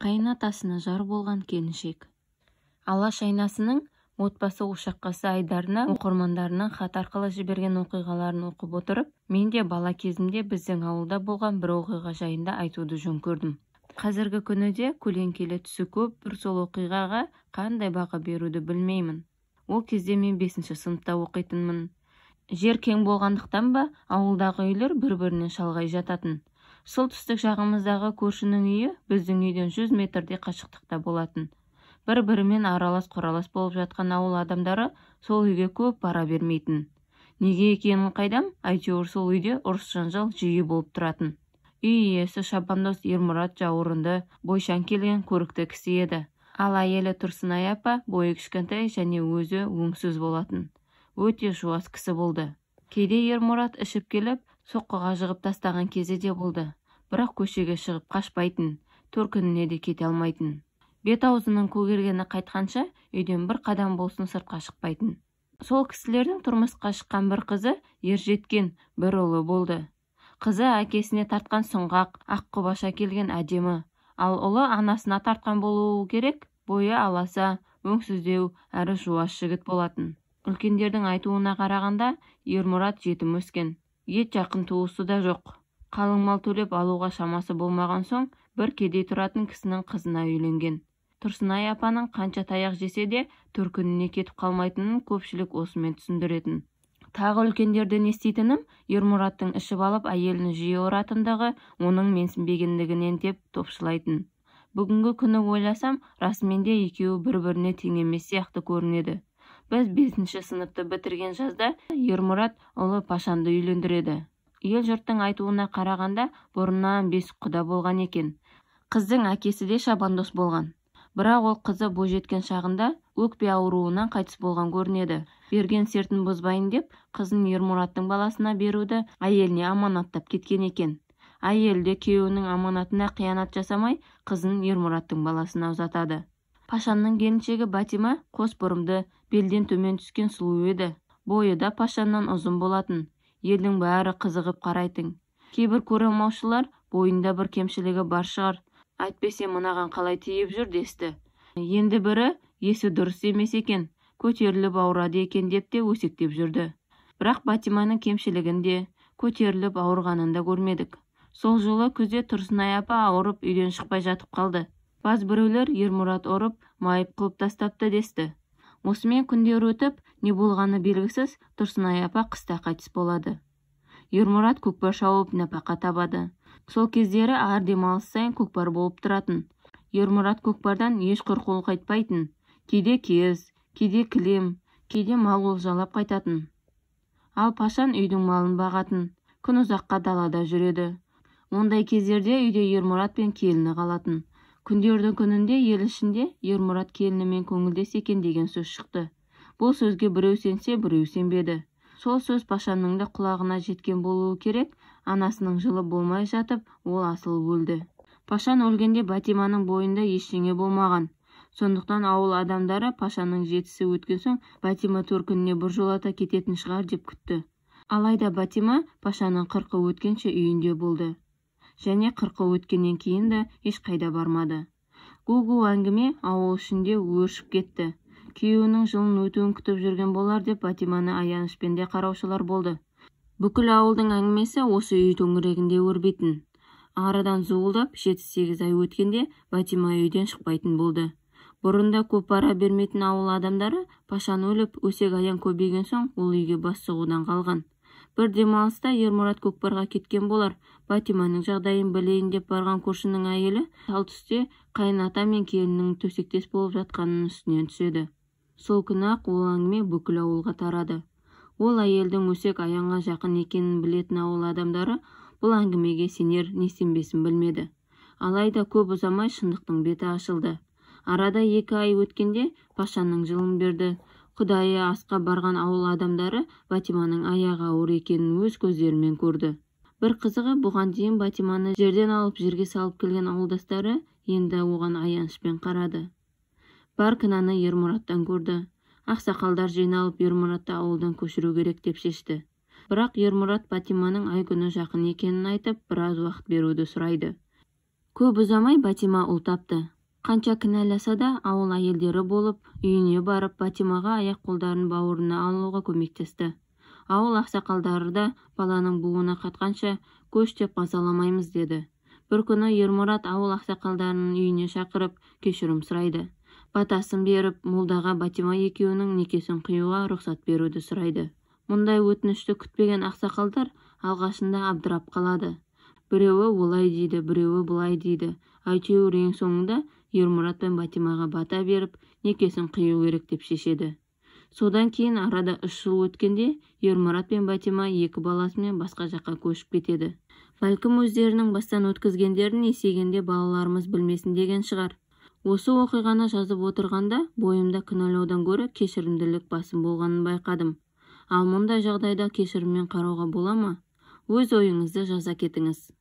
Қайынатасына жар болған келіншек. Алаш айнасының отбасы ошаққасы айдарына оқырмандарының хат арқылы жіберген оқиғаларын оқып отырып, мен де бала кезімде біздің ауылда болған бір оқиға жайында айтуды жөн көрдім. Қазіргі күніде көлеңкелі түсі көп бір сол оқиғаға қандай баға беруді білмеймін. Ол кезде мен 5-ші сыныпта оқитынмын. Жер кең болғандықтан ба, ауылдағы үйлер бір-бірінен шалғай жататын. Солтүстік жағымыздағы көршінің үйі біздің үйден 100 метрде қашықтықта болатын. Бір-бірімен аралас-құралас болып жатқан ауыл адамдары сол үйге көп бара бермейтін. Неге екенін қайдам, әйтеуір сол үйде ұрыс-жанжал жиі болып тұратын. Үй иесі Шабандоз Ермұрат жауырынды, бойшаң келген көрікті кісі еді. Ал әйелі Тұрсынай апа бойы кішкентай және өзі өңсіз болатын. Өте жуас кісі болды. Кейде Ермұрат ішіп келіп, соққыға жығып тастаған кезі де болды. Бірақ көшеге шығып қашпайтын, төркініне де кете алмайтын. Бет-аузының көгергені қайтқанша үйден бір қадам болсын сыртқа шықпайтын. Сол кісілердің тұрмысқа шыққан бір қызы ержеткен, бір ұлы болды. Қызы әкесіне тартқан сұңғақ, аққұбаша келген әдемі, ал ұлы анасына тартқан болуы керек, бойы аласа, өңсіздеу, әрі жуас жігіт болатын. Үлкендердің айтуына қарағанда, Ермұрат жетім өскен. Ет жақын туысы да жоқ. Қалың мал төлеп алуға шамасы болмаған соң, бір кедей тұратын кісінің қызына үйленген. Тұрсынай апаның қанша таяқ жесе де, төркініне кетіп қалмайтынын көпшілік осымен түсіндіретін. Тағы үлкендерден еститінім, Ермұраттың ішіп алып әйелін жиі ұратындығы, оның менсінбегендігінен деп топшылайтын. Бүгінгі күні ойласам, расымен де екеуі бір-біріне тең емес сияқты көрінеді. Біз 5-ші сыныпты бітірген жазда Ермұрат ұлы Пашанды үйлендіреді. Ел жұрттың айтуына қарағанда, бұрыннан 5 құда болған екен. Қыздың әкесі де Шабандоз болған. Бірақ ол қызы бойжеткен шағында өкпе ауруынан қайтыс болған көрінеді. Берген сертін бұзбайын деп, қызын Ермұраттың баласына беруді әйеліне аманаттап кеткен екен. Әйел де күйеуінің аманатына қиянат жасамай, қызын Ермұраттың баласына ұзатады. Пашанның келіншегі Батима қос бұрымды, белден төмен түскен сұлу еді. Бойы да Пашаннан ұзын болатын. Елдің бәрі қызығып қарайтын. Кейбір көреалмаушылар бойында бір кемшілігі бар шығар, әйтпесе мынаған қалай тиіп жүр десті. Енді бірі есі дұрыс емес екен, көтеріліп ауырады екен деп те өсектеп жүрді. Бірақ Батиманың кемшілігін де, көтеріліп ауырғанын да көрмедік. Сол жолы күзде Тұрсынай апа ауырып үйден шықпай жатып қалды. Баз біреулер Ермұрат ұрып, майып қылып тастапты десті. Осымен күндер өтіп, не болғаны белгісіз, Тұрсынай апа қыста қайтыс болады. Ермұрат көкпар шауып нәпақа табады. Сол кездері ар демалыс сайын көкпар болып тұратын. Ермұрат көкпардан еш құр қайтпайтын. Кейде киіз, кейде кілем, кейде мал олжалап қайтатын. Ал Пашан үйдің малын бағатын, күн ұзаққа далада жүреді. Ондай кездерде үйде Ермұрат пен келіні қалатын. Күндердің күнінде ел ішінде Ермұрат келінімен көңілдес екен деген сөз шықты. Бұл сөзге біреу сенсе, біреу сенбеді. Сол сөз Пашанның да құлағына жеткен болуы керек, анасының жылы болмай жатып, ол асылып өлді. Пашан өлгенде Батиманың бойында ештеңе болмаған. Сондықтан ауыл адамдары Пашанның жетісі өткен соң Батима төркініне біржолата кететін шығар деп күтті. Алайда Батима Пашаның 40-ы өткенше үйінде болды. Және 40-ы өткеннен кейін де ешқайда бармады. Гу-гу әңгіме ауыл ішінде өршіп кетті. Күйеуінің жылын өтуін күтіп жүрген болар деп Батиманы аянышпен де қараушылар болды. Бүкіл ауылдың әңгімесі осы үй төңірегінде өрбейтін. Арадан зуылдап 7-8 ай өткенде Батима үйден шықпайтын болды. Бұрында көп бара бермейтін ауыл адамдары Пашан өліп, өсек аян көбейген соң ол үйге бас сұғудан қалған. Бір демалыста Ермұрат көкпарға кеткен болар. Батиманың жағдайын білейін деп барған көршінің әйелі тал түсте қайыната мен келіннің төсектес болып жатқанының үстінен түседі. Сол күні-ақ ол әңгіме бүкіл ауылға тарады. Ол әйелдің өсек аянға жақын екенін білетін ауыл адамдары бұл әңгімеге сенер не сенбесін білмеді. Алайда көп ұзамай шындықтың беті ашылды. Арада 2 ай өткенде Пашанның жылын берді. Құдайы асқа барған ауыл адамдары Батиманың аяғы ауыр екенін өз көздерімен көрді. Бір қызығы, бұған дейін Батиманы жерден алып жерге салып келген ауылдастары енді оған аянышпен қарады. Бар кінәні Ермұраттан көрді. Ақсақалдар жиналып Ермұратты ауылдан көшіру керек деп шешті. Бірақ Ермұрат Батиманың ай күні жақын екенін айтып, біраз уақыт беруді сұрайды. Көп ұзамай Батима ұл тапты. Қанша кінәласа да ауыл әйелдері болып, үйіне барып Батимаға аяқ-қолдарын бауырына алуға көмектесті. Ауыл ақсақалдары да баланың буына қатқанша көш деп мазаламаймыз деді. Бір күні Ермұрат ауыл ақсақалдарының үйіне шақырып кешірім сұрайды. Батасын беріп, молдаға Батима екеуінің некесін қиюға рұқсат беруді сұрайды. Мұндай өтінішті күтпеген ақсақалдар алғашында абдырап қалады. Біреуі олай дейді, біреуі бұлай дейді. Әйтеуір ең соңында Ермұрат пен Батимаға бата беріп, некесін қию керек деп шешеді. Содан кейін арада 3 жыл өткенде Ермұрат пен Батима 2 баласымен басқа жаққа көшіп кетеді. Бәлкім өздерінің бастан өткізгендерін есейгенде балаларымыз білмесін деген шығар. Осы оқиғаны жазып отырғанда бойымда кінәлаудан гөрі кешірімділік басым болғанын байқадым. Ал мұндай жағдайда кешіріммен қарауға бола ма? Өз ойыңызды жаза кетіңіз.